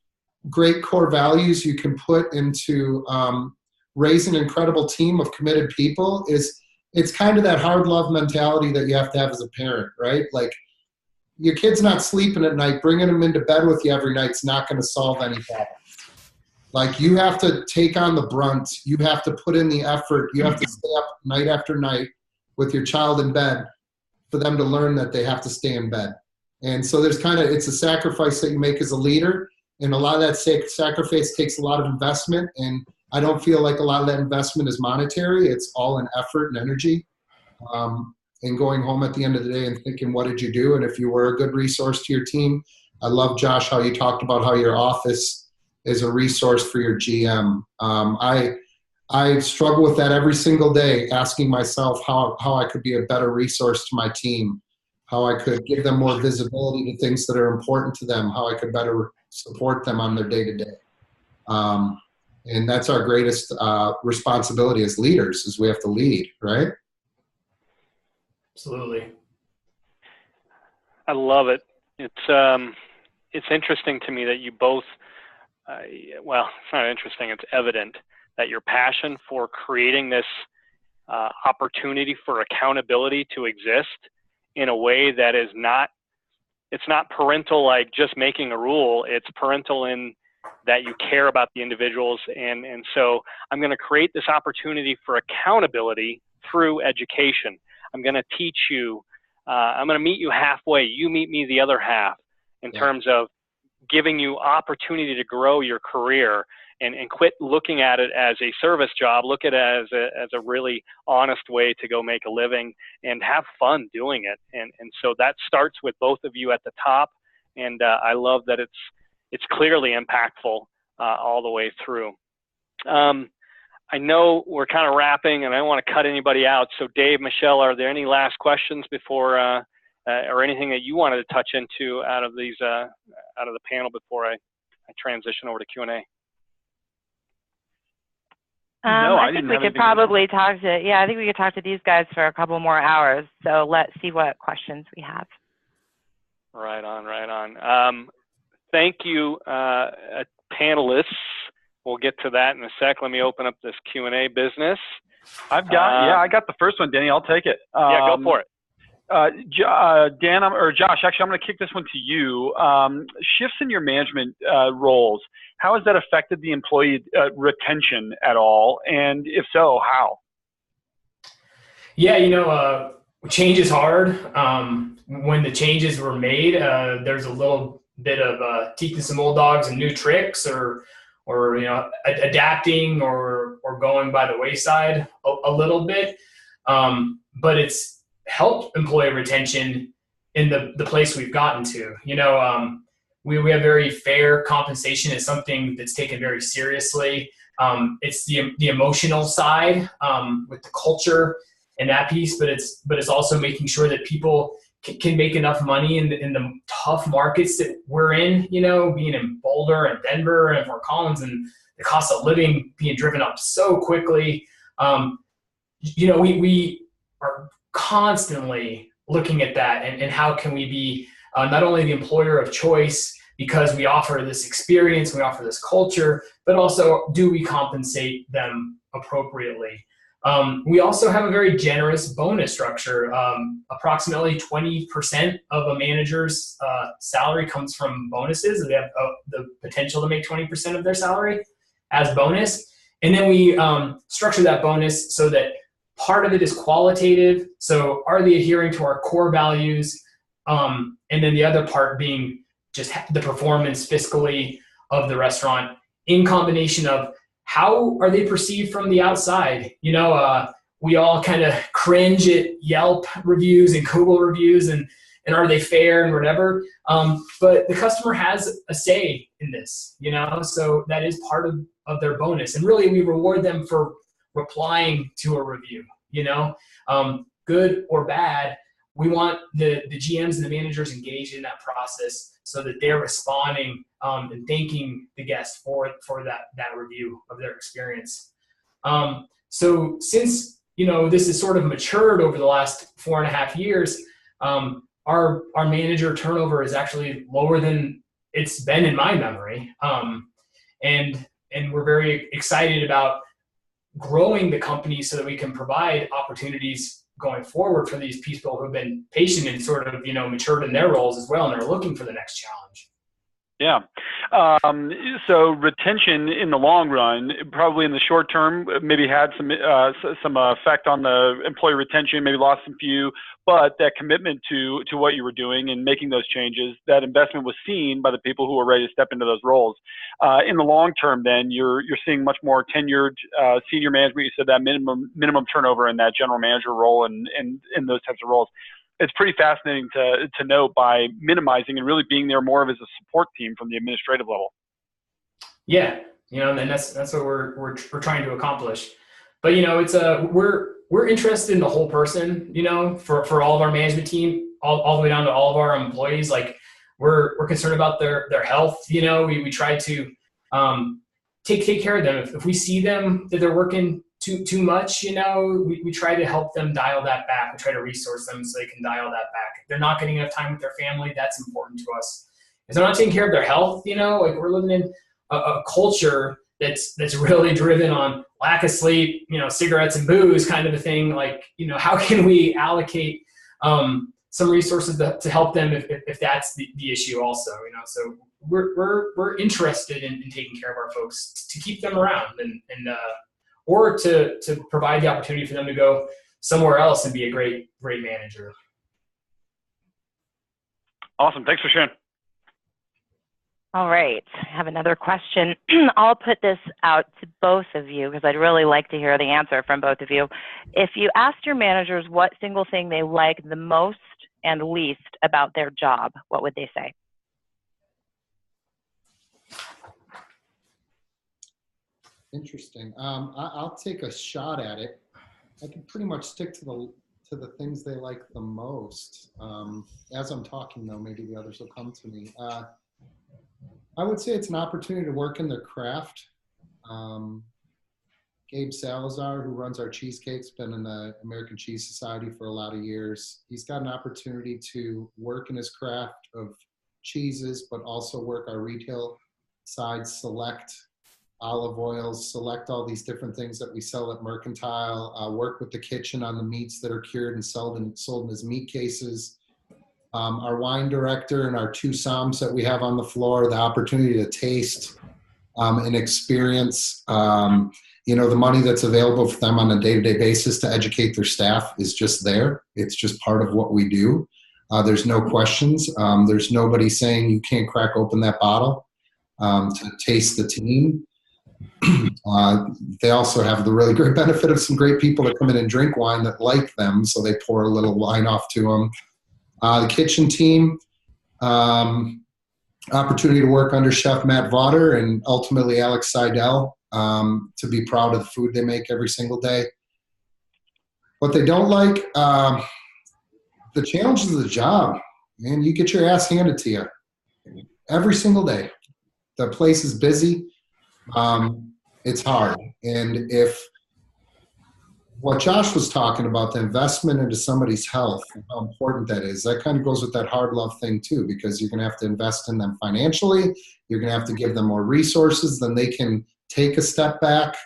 [SPEAKER 2] great core values you can put into raise an incredible team of committed people is it's kind of that hard love mentality that you have to have as a parent, right? Like your kid's not sleeping at night, bringing them into bed with you every night's not going to solve any problem. Like you have to take on the brunt. You have to put in the effort. You have to stay up night after night with your child in bed for them to learn that they have to stay in bed. And so it's a sacrifice that you make as a leader. And a lot of that sacrifice takes a lot of investment. And I don't feel like a lot of that investment is monetary. It's all in effort and energy. And going home at the end of the day and thinking, what did you do? And if you were a good resource to your team, I love, Josh, how you talked about how your office is a resource for your GM. I struggle with that every single day, asking myself how I could be a better resource to my team, how I could give them more visibility to things that are important to them, how I could better support them on their day-to-day. And that's our greatest responsibility as leaders, is we have to lead, right?
[SPEAKER 3] Absolutely.
[SPEAKER 5] I love it. It's interesting to me that you both, well, it's not interesting, it's evident that your passion for creating this opportunity for accountability to exist in a way that is not, it's not parental like just making a rule, it's parental in that you care about the individuals. And so I'm going to create this opportunity for accountability through education. I'm going to teach you, I'm going to meet you halfway, you meet me the other half in terms of giving you opportunity to grow your career and quit looking at it as a service job, look at it as a really honest way to go make a living and have fun doing it. And so that starts with both of you at the top. And I love that it's clearly impactful all the way through. I know we're kind of wrapping and I don't want to cut anybody out. So Dave, Michele, are there any last questions before, or anything that you wanted to touch into out of these, out of the panel before I transition over to Q&A?
[SPEAKER 4] No,
[SPEAKER 1] I think we could probably talk to, I think we could talk to these guys for a couple more hours. So let's see what questions we have.
[SPEAKER 5] Right on, right on. Thank you, panelists. We'll get to that in a sec. Let me open up this Q&A business.
[SPEAKER 4] I got the first one, Danny. I'll take it.
[SPEAKER 5] Yeah, go for it.
[SPEAKER 4] Dan, or Josh, actually, I'm going to kick this one to you. Shifts in your management roles, how has that affected the employee retention at all? And if so, how?
[SPEAKER 3] Yeah, change is hard. When the changes were made, there's a little bit of teaching some old dogs and new tricks, or adapting or going by the wayside a little bit. But it's helped employee retention in the place we've gotten to. We have very fair compensation. It's something that's taken very seriously. It's the emotional side with the culture and that piece, but it's also making sure that people can make enough money in the tough markets that we're in, being in Boulder and Denver and Fort Collins, and the cost of living being driven up so quickly. We are constantly looking at that and how can we be not only the employer of choice because we offer this experience, we offer this culture, but also do we compensate them appropriately? We also have a very generous bonus structure. Approximately 20% of a manager's salary comes from bonuses. They have the potential to make 20% of their salary as bonus. And then we structure that bonus so that part of it is qualitative. So are they adhering to our core values? And then the other part being just the performance fiscally of the restaurant in combination of how are they perceived from the outside? We all kind of cringe at Yelp reviews and Google reviews and are they fair and whatever. But the customer has a say in this, so that is part of their bonus. And really we reward them for replying to a review, good or bad. We want the GMs and the managers engaged in that process so that they're responding and thanking the guest for that review of their experience. So since, this has sort of matured over the last 4.5 years, our manager turnover is actually lower than it's been in my memory. And we're very excited about growing the company so that we can provide opportunities going forward for these people who have been patient and sort of, matured in their roles as well, and they're looking for the next challenge.
[SPEAKER 4] Yeah. So retention in the long run, probably in the short term, maybe had some effect on the employee retention, maybe lost some few, but that commitment to what you were doing and making those changes, that investment was seen by the people who were ready to step into those roles. In the long term, then you're seeing much more tenured senior management. You said that minimum turnover in that general manager role and in those types of roles. It's pretty fascinating to note by minimizing and really being there more of as a support team from the administrative level.
[SPEAKER 3] Yeah, and that's what we're trying to accomplish. But it's we're interested in the whole person. For all of our management team, all the way down to all of our employees. Like we're concerned about their health. We try to take care of them. If we see them that they're working too much, we try to help them dial that back. We try to resource them so they can dial that back. If they're not getting enough time with their family, that's important to us. If they're not taking care of their health, like we're living in a culture that's really driven on lack of sleep, cigarettes and booze kind of a thing. Like, how can we allocate some resources to help them if that's the issue also, so we're interested in taking care of our folks to keep them around and or to provide the opportunity for them to go somewhere else and be a great manager.
[SPEAKER 4] Awesome. Thanks for sharing.
[SPEAKER 1] All right. I have another question. I'll put this out to both of you because I'd really like to hear the answer from both of you. If you asked your managers what single thing they like the most and least about their job, what would they say?
[SPEAKER 2] Interesting. I'll take a shot at it. I can pretty much stick to the things they like the most. As I'm talking, though, maybe the others will come to me. I would say it's an opportunity to work in their craft. Gabe Salazar, who runs our cheesecakes, been in the American Cheese Society for a lot of years. He's got an opportunity to work in his craft of cheeses, but also work our retail side, select olive oils, select all these different things that we sell at Mercantile, work with the kitchen on the meats that are cured and sold in his meat cases. Our wine director and our two somms that we have on the floor, the opportunity to taste and experience, the money that's available for them on a day-to-day basis to educate their staff is just there. It's just part of what we do. There's no questions. There's nobody saying you can't crack open that bottle to taste the team. They also have the really great benefit of some great people that come in and drink wine that like them, so they pour a little wine off to them. The kitchen team, opportunity to work under Chef Matt Vaughter and ultimately Alex Seidel, to be proud of the food they make every single day. What they don't like, the challenges of the job, man, you get your ass handed to you every single day. The place is busy. It's hard. And if what Josh was talking about, the investment into somebody's health, how important that is, that kind of goes with that hard love thing too, because you're going to have to invest in them financially. You're going to have to give them more resources, then they can take a step back,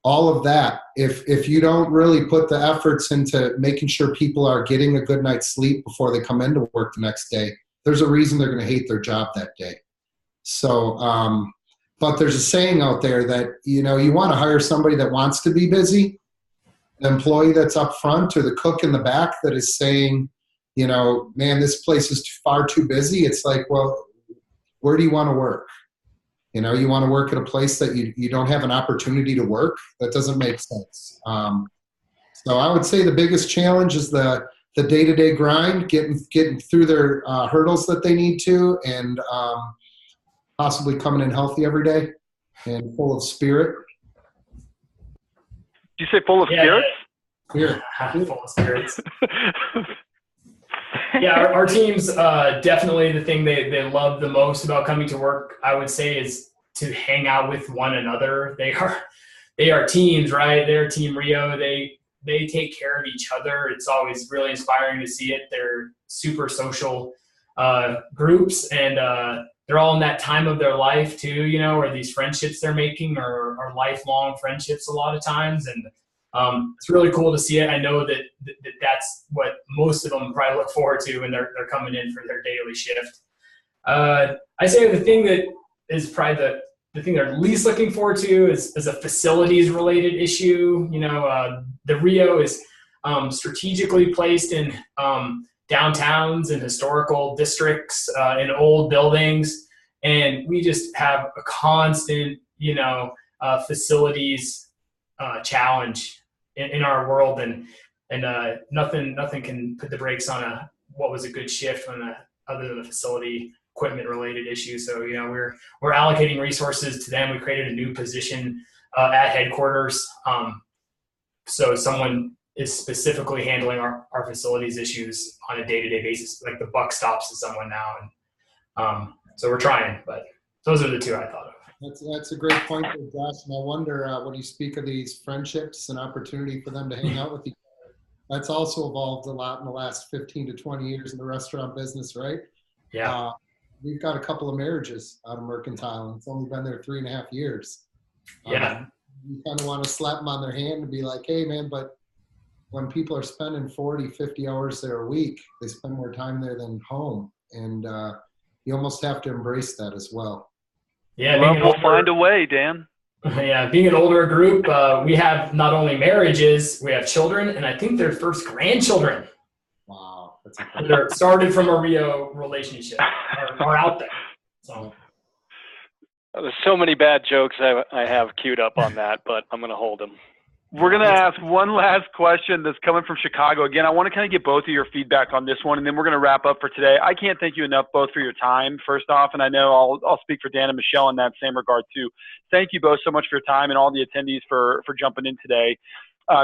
[SPEAKER 2] all of that. If you don't really put the efforts into making sure people are getting a good night's sleep before they come into work the next day, there's a reason they're going to hate their job that day. So, but there's a saying out there that, you want to hire somebody that wants to be busy, the employee that's up front or the cook in the back that is saying, man, this place is far too busy. It's like, well, where do you want to work? You want to work at a place that you don't have an opportunity to work? That doesn't make sense. So I would say the biggest challenge is the day-to-day grind, getting through their hurdles that they need to, and possibly coming in healthy every day and full of spirit.
[SPEAKER 4] Did you say full of spirits?
[SPEAKER 2] Spirit.
[SPEAKER 3] Full of spirits. Yeah, our team's definitely the thing they love the most about coming to work, I would say, is to hang out with one another. They are teams, right? They're Team Rio. They they take care of each other. It's always really inspiring to see it. They're super social groups, and they're all in that time of their life too, you know, where these friendships they're making are lifelong friendships a lot of times. And it's really cool to see it. I know that that's what most of them probably look forward to when they're coming in for their daily shift. I say the thing that is probably the thing they're least looking forward to is a facilities related issue. You know, the Rio is strategically placed in downtowns and historical districts, in old buildings, and we just have a constant, you know, facilities challenge in our world, and nothing can put the brakes on what was a good shift other than the facility equipment related issue. So, you know, we're allocating resources to them. We created a new position at headquarters, so someone is specifically handling our facilities issues on a day-to-day basis. Like the buck stops to someone now, and so we're trying. But those are the two I thought of.
[SPEAKER 2] That's a great point there, Josh. And I wonder when you speak of these friendships and opportunity for them to hang out with each other, that's also evolved a lot in the last 15 to 20 years in the restaurant business, right?
[SPEAKER 3] Yeah.
[SPEAKER 2] We've got a couple of marriages out of Mercantile, and it's only been there 3.5 years.
[SPEAKER 3] Yeah.
[SPEAKER 2] You kind of want to slap them on their hand and be like, hey, man, but when people are spending 40, 50 hours there a week, they spend more time there than home. And you almost have to embrace that as well.
[SPEAKER 3] Yeah,
[SPEAKER 4] we'll find a way, Dan.
[SPEAKER 3] Yeah, being an older group, we have not only marriages, we have children, and I think their first grandchildren.
[SPEAKER 2] Wow. That's
[SPEAKER 3] they're started from a Rio relationship, are out there. So.
[SPEAKER 5] There's so many bad jokes I have queued up on that, but I'm going to hold them.
[SPEAKER 4] We're going to ask one last question that's coming from Chicago. Again, I want to kind of get both of your feedback on this one, and then we're going to wrap up for today. I can't thank you enough both for your time, first off, and I know I'll speak for Dan and Michele in that same regard too. Thank you both so much for your time and all the attendees for jumping in today.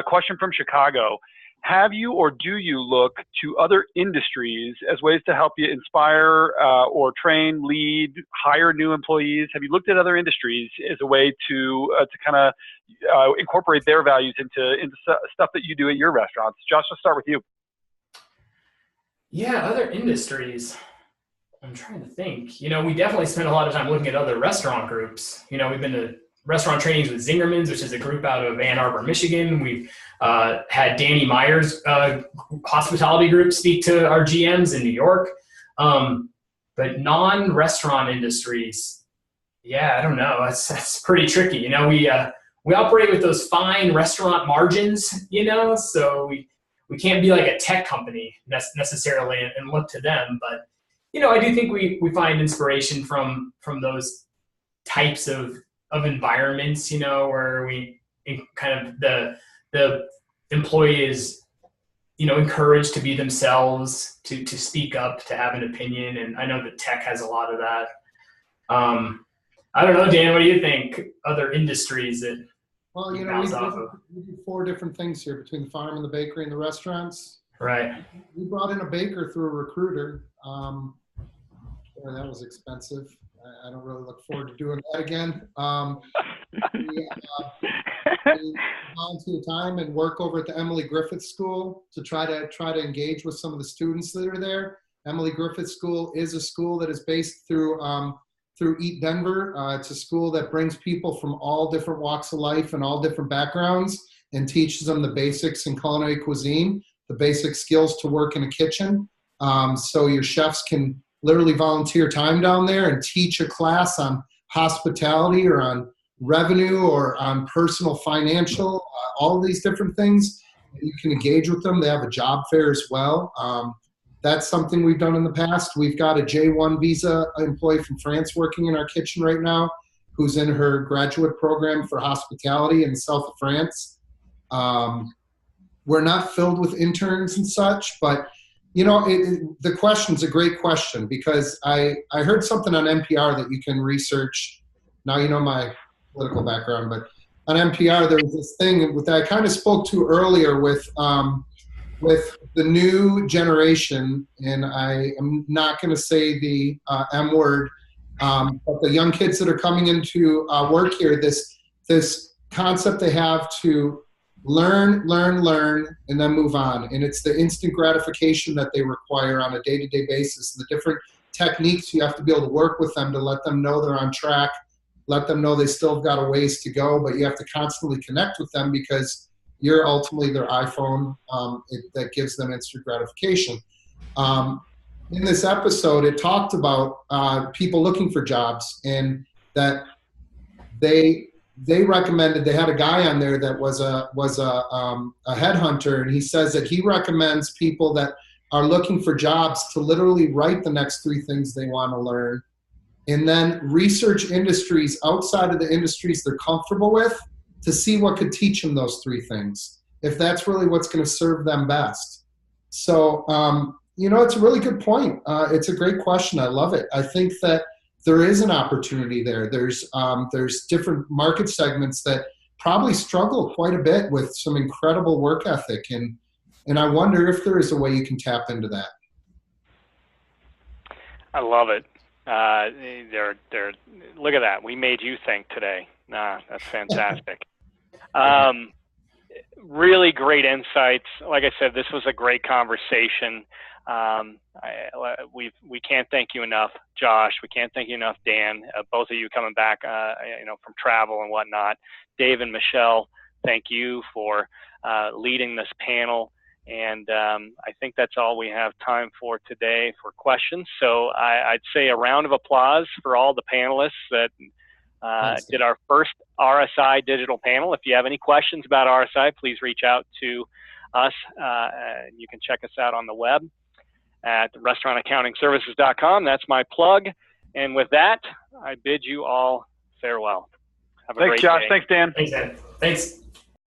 [SPEAKER 4] Question from Chicago. Have you or do you look to other industries as ways to help you inspire or train, lead, hire new employees? Have you looked at other industries as a way to kind of incorporate their values into stuff that you do at your restaurants? Josh, let's start with you.
[SPEAKER 3] Yeah, other industries. I'm trying to think. You know, we definitely spend a lot of time looking at other restaurant groups. You know, we've been to restaurant trainings with Zingerman's, which is a group out of Ann Arbor, Michigan. We've had Danny Meyer's hospitality group speak to our GMs in New York. But non-restaurant industries, yeah, I don't know. That's pretty tricky. You know, we operate with those fine restaurant margins, you know, so we can't be like a tech company necessarily and look to them. But, you know, I do think we find inspiration from those types of environments, you know, where we kind of the employee is, you know, encouraged to be themselves, to speak up, to have an opinion. And I know that tech has a lot of that. I don't know, Dan, what do you think? Other industries that
[SPEAKER 2] well, you know, we do 4 different things here between the farm and the bakery and the restaurants.
[SPEAKER 3] Right.
[SPEAKER 2] We brought in a baker through a recruiter. That was expensive. I don't really look forward to doing that again. We volunteer time and work over at the Emily Griffith School to try to engage with some of the students that are there. Emily Griffith School is a school that is based through Eat Denver. It's a school that brings people from all different walks of life and all different backgrounds and teaches them the basics in culinary cuisine, the basic skills to work in a kitchen. So your chefs can literally volunteer time down there and teach a class on hospitality or on revenue or on personal financial, all of these different things. You can engage with them. They have a job fair as well. That's something we've done in the past. We've got a J1 visa employee from France working in our kitchen right now who's in her graduate program for hospitality in the south of France. We're not filled with interns and such, but you know, the question's a great question because I heard something on NPR that you can research. Now you know my political background, but on NPR there was this thing that I kind of spoke to earlier with the new generation, and I am not going to say the M word, but the young kids that are coming into work here, this concept they have to learn, and then move on. And it's the instant gratification that they require on a day-to-day basis. The different techniques, you have to be able to work with them to let them know they're on track, let them know they still have got a ways to go, but you have to constantly connect with them because you're ultimately their iPhone that gives them instant gratification. In this episode, it talked about people looking for jobs, and that they recommended, they had a guy on there that was a headhunter, and he says that he recommends people that are looking for jobs to literally write the next 3 things they want to learn, and then research industries outside of the industries they're comfortable with to see what could teach them those 3 things, if that's really what's going to serve them best. So, it's a really good point. It's a great question. I love it. I think that there is an opportunity there. There's different market segments that probably struggle quite a bit with some incredible work ethic, and I wonder if there is a way you can tap into that.
[SPEAKER 5] I love it. Look at that. We made you think today. That's fantastic. Really great insights. Like I said, this was a great conversation. We can't thank you enough, Josh. We can't thank you enough, Dan. Both of you coming back, from travel and whatnot. Dave and Michele, thank you for leading this panel. And I think that's all we have time for today for questions. So I'd say a round of applause for all the panelists that did our first RSI digital panel. If you have any questions about RSI, please reach out to us. You can check us out on the web at restaurantaccountingservices.com. That's my plug. And with that, I bid you all farewell. Have a great day.
[SPEAKER 4] Thanks, Josh. Thanks, Dan.
[SPEAKER 3] Thanks, Dan. Thanks.